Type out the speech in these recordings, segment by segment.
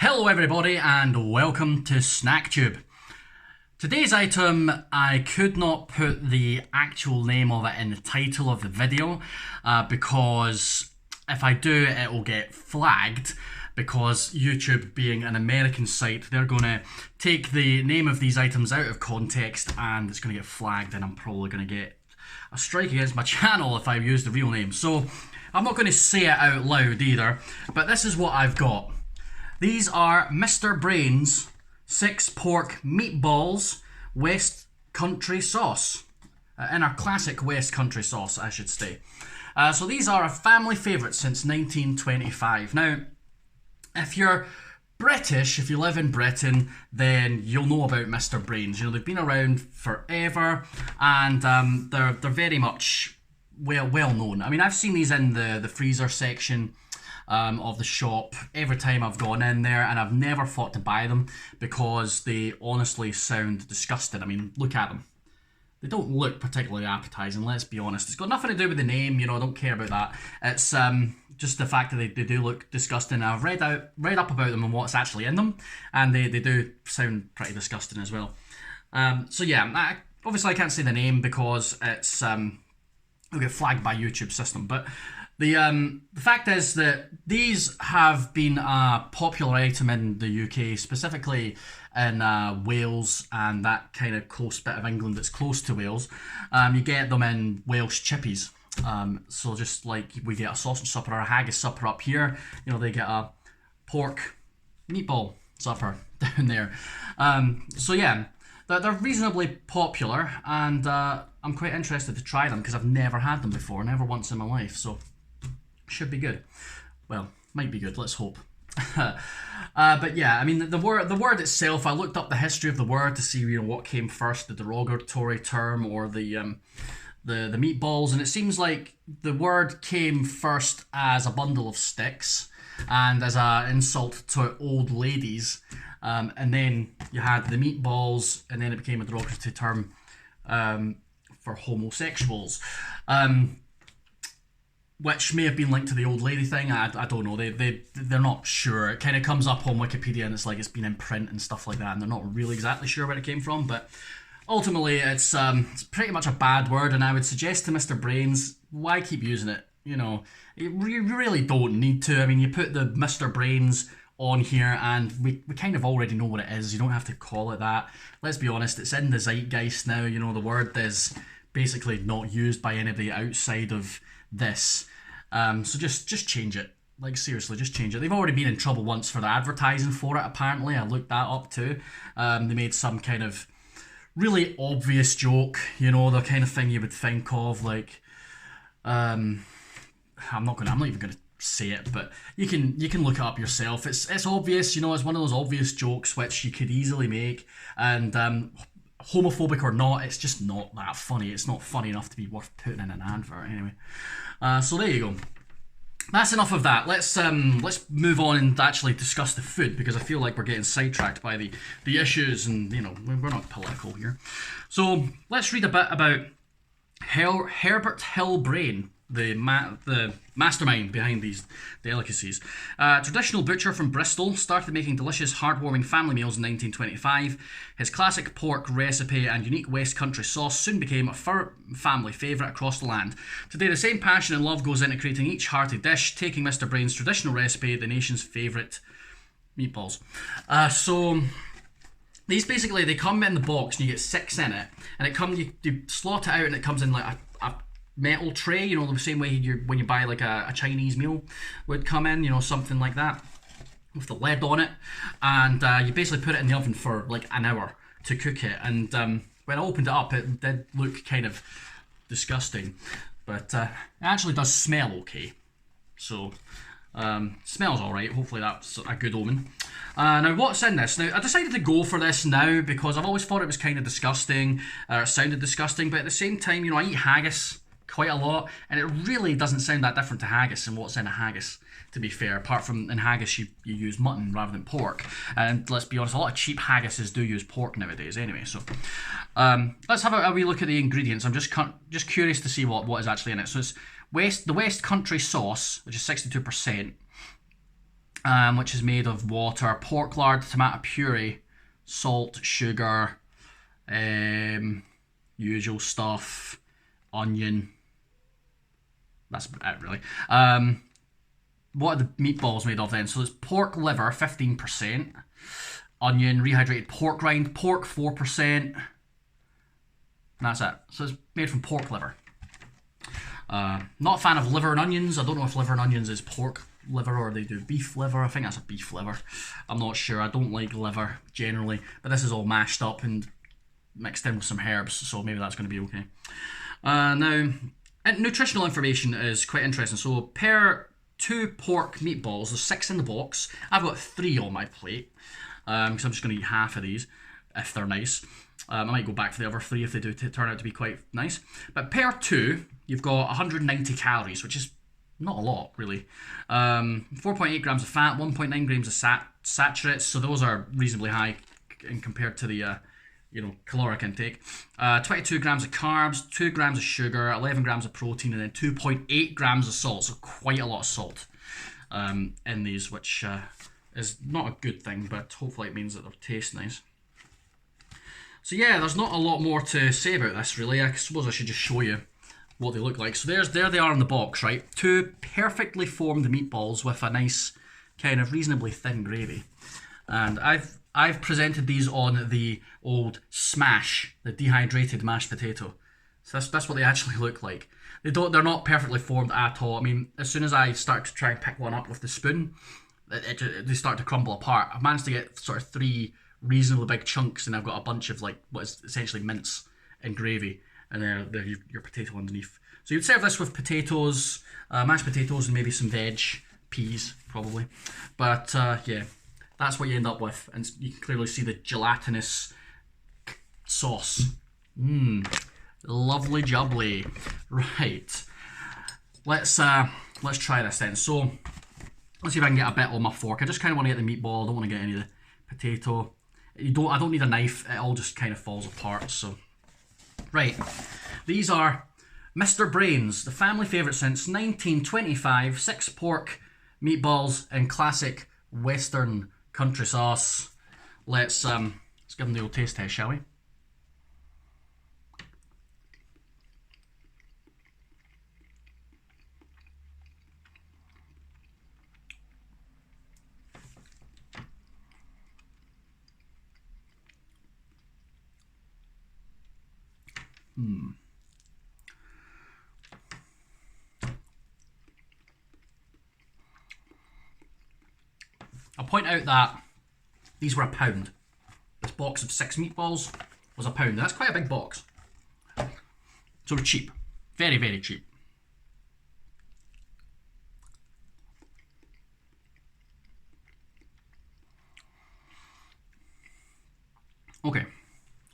Hello everybody and welcome to SnackTube. Today's item, I could not put the actual name of it in the title of the video because if I do it will get flagged, because YouTube, being an American site, they're going to take the name of these items out of context and it's going to get flagged, and I'm probably going to get a strike against my channel if I use the real name. So I'm not going to say it out loud either, but this is what I've got. These are Mr. Brain's 6 pork meatballs West Country sauce. In our classic West Country sauce, I should say. So these are a family favourite since 1925. Now, if you're British, if you live in Britain, then you'll know about Mr. Brain's. You know, they've been around forever, and they're very much well known. I mean, I've seen these in the freezer section of the shop every time I've gone in there, and I've never thought to buy them because they honestly sound disgusting. I mean, look at them. They don't look particularly appetizing, let's be honest. It's got nothing to do with the name, you know, I don't care about that. It's just the fact that they do look disgusting. I've read up about them and what's actually in them, and they do sound pretty disgusting as well. So yeah, obviously I can't say the name because it's it'll get flagged by YouTube system, but the fact is that these have been a popular item in the UK, specifically in Wales and that kind of close bit of England that's close to Wales. You get them in Welsh chippies. So just like we get a sausage supper or a haggis supper up here, you know, they get a pork meatball supper down there. So yeah, they're reasonably popular, and I'm quite interested to try them because I've never had them before, never once in my life. So should be good. Well, might be good, let's hope. But yeah, I mean, the word itself, I looked up the history of the word to see, you know, what came first, the derogatory term or the meatballs, and it seems like the word came first as a bundle of sticks and as an insult to old ladies, and then you had the meatballs, and then it became a derogatory term for homosexuals. Which may have been linked to the old lady thing. I don't know. They're not sure. It kind of comes up on Wikipedia and it's like it's been in print and stuff like that, and they're not really exactly sure where it came from. But ultimately, it's pretty much a bad word, and I would suggest to Mr. Brains, why keep using it? You know, you really don't need to. I mean, you put the Mr. Brains on here, and we kind of already know what it is. You don't have to call it that. Let's be honest, it's in the zeitgeist now. You know, the word is basically not used by anybody outside of this. So just change it. Like, seriously, just change it. They've already been in trouble once for the advertising for it, apparently. I looked that up too. They made some kind of really obvious joke, you know, the kind of thing you would think of, like, I'm not even gonna say it, but you can look it up yourself. It's obvious, you know, it's one of those obvious jokes which you could easily make, and homophobic or not, it's just not that funny. It's not funny enough to be worth putting in an advert anyway. So there you go. That's enough of that. Let's move on and actually discuss the food, because I feel like we're getting sidetracked by the issues, and you know, we're not political here. So let's read a bit about Herbert Hill Brain, the mastermind behind these delicacies. Traditional butcher from Bristol, started making delicious, heartwarming family meals in 1925. His classic pork recipe and unique West Country sauce soon became a family favourite across the land. Today, the same passion and love goes into creating each hearty dish, taking Mr. Brain's traditional recipe, the nation's favourite meatballs. So these basically, they come in the box and you get 6 in it, and you slot it out and it comes in like a metal tray, you know, the same way when you buy like a Chinese meal would come in, you know, something like that with the lid on it, and you basically put it in the oven for like an hour to cook it. And when I opened it up, it did look kind of disgusting, but it actually does smell okay. So smells alright. Hopefully that's a good omen. Now, what's in this? Now, I decided to go for this now because I've always thought it was kind of disgusting, or it sounded disgusting, but at the same time, you know, I eat haggis quite a lot, and it really doesn't sound that different to haggis and what's in a haggis, to be fair, apart from in haggis you use mutton rather than pork, and let's be honest, a lot of cheap haggises do use pork nowadays anyway. So let's have a wee look at the ingredients. I'm just curious to see what is actually in it. So it's the West Country sauce, which is 62%, which is made of water, pork lard, tomato puree, salt, sugar, usual stuff, onion. That's it, really. What are the meatballs made of then? So it's pork liver, 15%, onion, rehydrated pork rind, pork 4%. That's it. So it's made from pork liver. Not a fan of liver and onions. I don't know if liver and onions is pork liver or they do beef liver. I think that's a beef liver. I'm not sure. I don't like liver generally, but this is all mashed up and mixed in with some herbs, so maybe that's going to be okay. Now, nutritional information is quite interesting. So per 2 pork meatballs, there's 6 in the box. I've got 3 on my plate because I'm just going to eat half of these if they're nice. I might go back for the other 3 if they do turn out to be quite nice. But per 2, you've got 190 calories, which is not a lot, really. 4.8 grams of fat, 1.9 grams of saturates, so those are reasonably high in compared to the caloric intake. 22 grams of carbs, 2 grams of sugar, 11 grams of protein, and then 2.8 grams of salt, so quite a lot of salt in these, which is not a good thing, but hopefully it means that they'll taste nice. So yeah, there's not a lot more to say about this, really. I suppose I should just show you what they look like. So there they are in the box, right? 2 perfectly formed meatballs with a nice kind of reasonably thin gravy. And I've presented these on the old smash, the dehydrated mashed potato. So that's what they actually look like. They're not perfectly formed at all. I mean, as soon as I start to try and pick one up with the spoon, they start to crumble apart. I've managed to get sort of 3 reasonably big chunks, and I've got a bunch of like what is essentially mince and gravy, and then your potato underneath. So you'd serve this with potatoes, mashed potatoes, and maybe some veg, peas probably. But yeah, that's what you end up with, and you can clearly see the gelatinous sauce. Lovely jubbly. Right, let's try this then. So let's see if I can get a bit on my fork. I just kind of want to get the meatball. I don't want to get any of the potato. I don't need a knife. It all just kind of falls apart. So, right, these are Mr. Brains, the family favourite since 1925. 6 pork meatballs in classic Western country sauce. Let's give them the old taste test, shall we? I'll point out that these were £1. This box of 6 meatballs was £1. That's quite a big box. So they're cheap. Very, very cheap. Okay.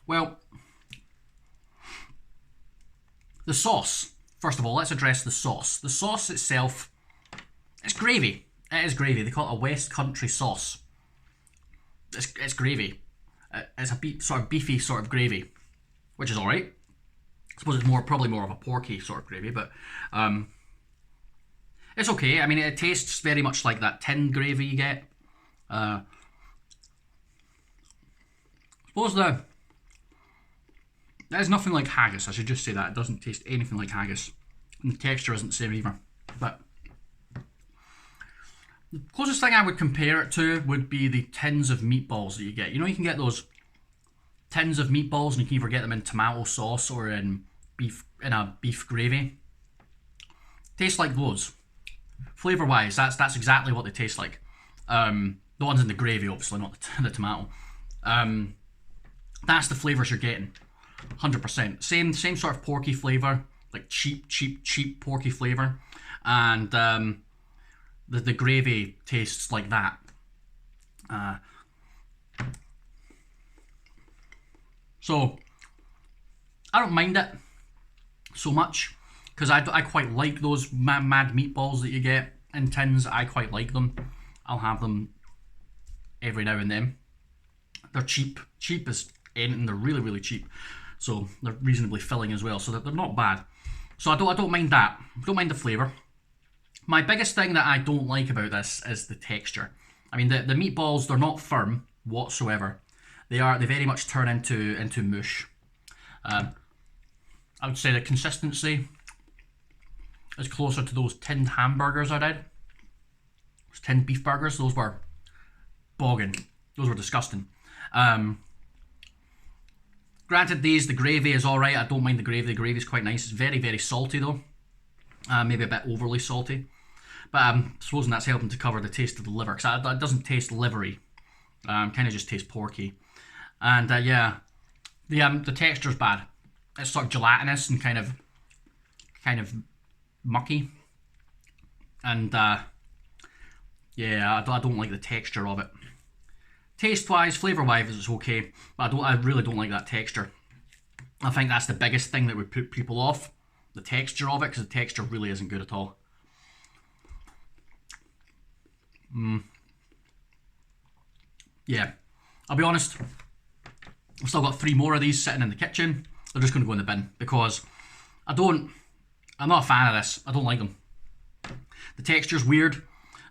Well, the sauce. First of all, let's address the sauce. The sauce itself, it's gravy. It is gravy. They call it a West Country sauce. It's gravy. It's a sort of beefy sort of gravy, which is all right. I suppose it's probably more of a porky sort of gravy, but it's okay. I mean, it tastes very much like that tin gravy you get. I suppose there's nothing like haggis. I should just say that. It doesn't taste anything like haggis. And the texture isn't the same either. But the closest thing I would compare it to would be the tins of meatballs that you get. You know, you can get those tins of meatballs and you can either get them in tomato sauce or in a beef gravy. Tastes like those. Flavour wise, that's exactly what they taste like. The ones in the gravy, obviously, not the tomato. That's the flavours you're getting. 100%. Same sort of porky flavour, like cheap porky flavour, and the gravy tastes like that. So I don't mind it so much because I quite like those mad meatballs that you get in tins. I quite like them. I'll have them every now and then. They're cheap as anything. They're really, really cheap. So they're reasonably filling as well. So they're not bad. So I don't mind that. I don't mind the flavour. My biggest thing that I don't like about this is the texture. I mean, the meatballs, they're not firm whatsoever. They very much turn into mush. I would say the consistency is closer to those tinned hamburgers I did. Those tinned beef burgers, those were bogging. Those were disgusting. Granted, the gravy is alright. I don't mind the gravy. The gravy is quite nice. It's very, very salty though. Maybe a bit overly salty. But I'm supposing that's helping to cover the taste of the liver, because it doesn't taste livery. Kind of just tastes porky. And yeah, the texture's bad. It's sort of gelatinous and kind of mucky. And yeah, I don't like the texture of it. Taste-wise, flavour-wise, it's okay, but I really don't like that texture. I think that's the biggest thing that would put people off, the texture of it, because the texture really isn't good at all. Yeah, I'll be honest, I've still got 3 more of these sitting in the kitchen. They're just going to go in the bin, because I'm not a fan of this. I don't like them. The texture's weird.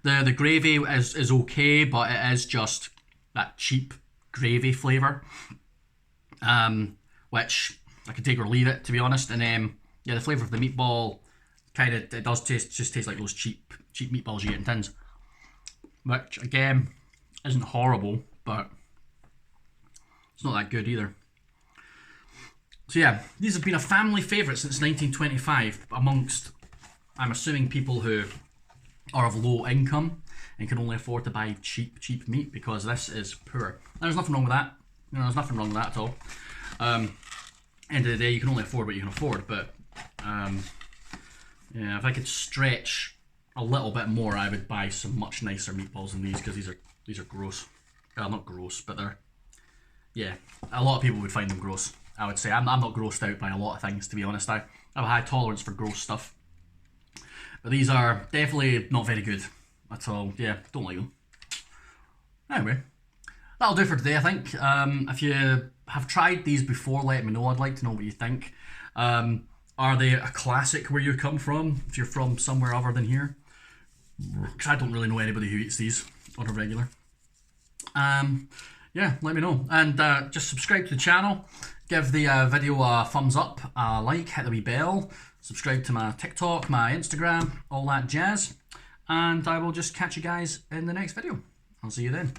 The gravy is okay, but it is just that cheap gravy flavour, which I could take or leave it, to be honest. And yeah, the flavour of the meatball it does taste like those cheap meatballs you get in tins, which again isn't horrible, but it's not that good either. So yeah, these have been a family favourite since 1925 amongst, I'm assuming, people who are of low income and can only afford to buy cheap meat, because this is poor. There's nothing wrong with that. There's nothing wrong with that at all. End of the day, you can only afford what you can afford, but yeah, if I could stretch a little bit more, I would buy some much nicer meatballs than these, because these are gross. Well, not gross, but yeah, a lot of people would find them gross, I would say. I'm not grossed out by a lot of things, to be honest. I have a high tolerance for gross stuff. But these are definitely not very good at all. Yeah, don't like them. Anyway, that'll do for today, I think. If you have tried these before, let me know. I'd like to know what you think. Are they a classic where you come from, if you're from somewhere other than here? Because I don't really know anybody who eats these on a regular. Yeah, let me know. And just subscribe to the channel. Give the video a thumbs up, a like, hit the wee bell. Subscribe to my TikTok, my Instagram, all that jazz. And I will just catch you guys in the next video. I'll see you then.